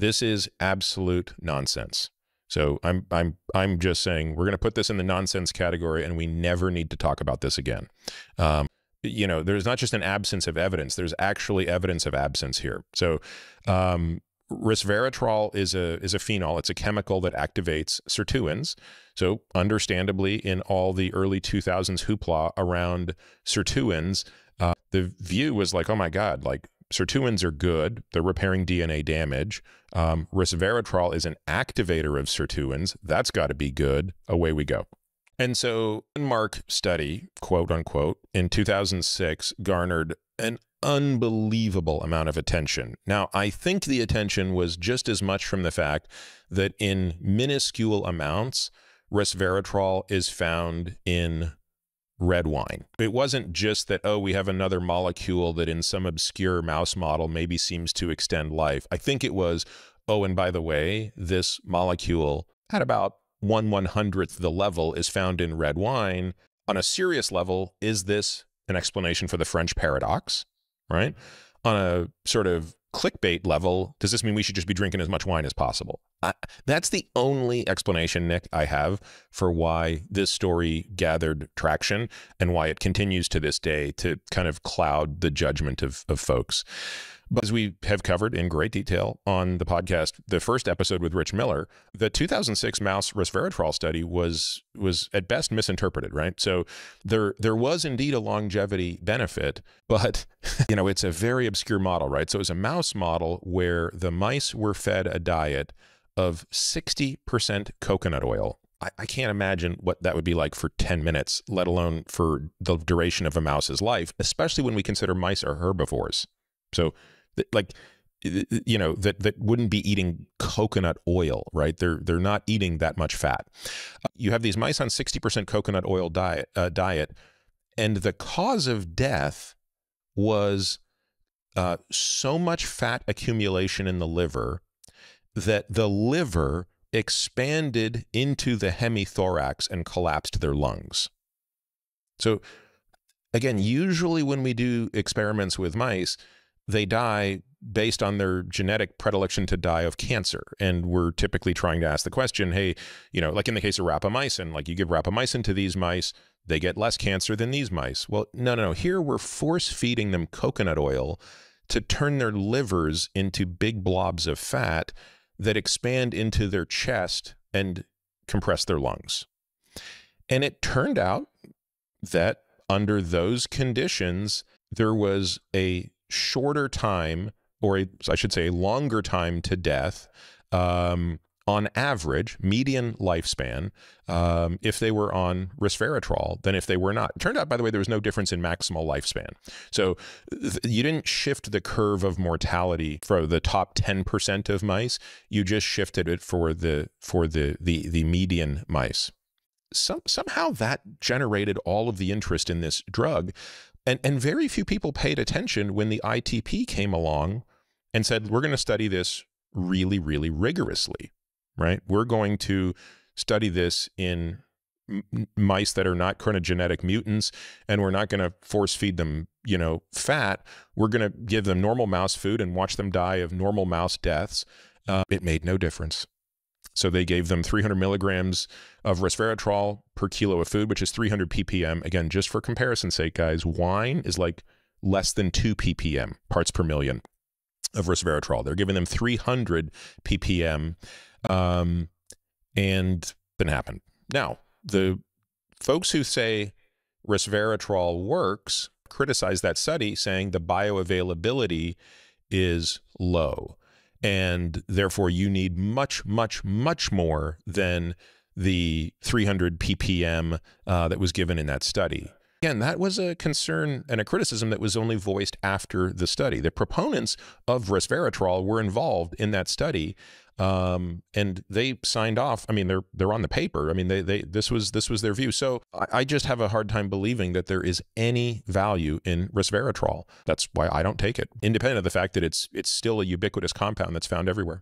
This is absolute nonsense. So I'm just saying we're going to put this in the nonsense category, and we never need to talk about this again. You know, there's not just an absence of evidence, there's actually evidence of absence here. So resveratrol is a phenol. It's a chemical that activates sirtuins. So understandably, in all the early 2000s hoopla around sirtuins, the view was like, oh my God, like sirtuins are good. They're repairing DNA damage. Resveratrol is an activator of sirtuins. That's got to be good. Away we go. And so Denmark study, quote unquote, in 2006 garnered an unbelievable amount of attention. Now, I think the attention was just as much from the fact that in minuscule amounts, resveratrol is found in red wine. It wasn't just that, oh, we have another molecule that in some obscure mouse model maybe seems to extend life. I think it was, oh, and by the way, this molecule at about 1/100th the level is found in red wine. On a serious level, is this an explanation for the French paradox, right? On a sort of clickbait level, does this mean we should just be drinking as much wine as possible? That's the only explanation, Nick, I have for why this story gathered traction and why it continues to this day to kind of cloud the judgment of folks. But as we have covered in great detail on the podcast, the first episode with Rich Miller, the 2006 mouse resveratrol study was at best misinterpreted, right? So there was indeed a longevity benefit, but you know, it's a very obscure model, right? So it was a mouse model where the mice were fed a diet of 60% coconut oil. I can't imagine what that would be like for 10 minutes, let alone for the duration of a mouse's life, especially when we consider mice are herbivores. So like, you know, that wouldn't be eating coconut oil, right? They're not eating that much fat. You have these mice on 60% coconut oil diet, and the cause of death was so much fat accumulation in the liver that the liver expanded into the hemithorax and collapsed their lungs. So again, usually when we do experiments with mice, they die based on their genetic predilection to die of cancer. And we're typically trying to ask the question, hey, you know, like in the case of rapamycin, like you give rapamycin to these mice, they get less cancer than these mice. Well, no. Here we're force feeding them coconut oil to turn their livers into big blobs of fat that expand into their chest and compress their lungs. And it turned out that under those conditions, there was a shorter time, or I should say a longer time to death, on average, median lifespan, if they were on resveratrol than if they were not. It turned out, by the way, there was no difference in maximal lifespan. So you didn't shift the curve of mortality for the top 10% of mice. You just shifted it for the median mice. Somehow that generated all of the interest in this drug. And very few people paid attention when the ITP came along and said, we're going to study this really, really rigorously, right? We're going to study this in mice that are not chronogenetic mutants, and we're not going to force feed them, you know, fat. We're going to give them normal mouse food and watch them die of normal mouse deaths. It made no difference. So they gave them 300 milligrams of resveratrol per kilo of food, which is 300 ppm. Again, just for comparison's sake, guys, wine is like less than 2 ppm, parts per million of resveratrol. They're giving them 300 ppm, and it happened. Now, the folks who say resveratrol works criticize that study, saying the bioavailability is low. And therefore, you need much, much, much more than the 300 ppm that was given in that study. Again, that was a concern and a criticism that was only voiced after the study. The proponents of resveratrol were involved in that study, and they signed off. I mean, they're on the paper. I mean, this was their view. So I just have a hard time believing that there is any value in resveratrol. That's why I don't take it, independent of the fact that it's still a ubiquitous compound that's found everywhere.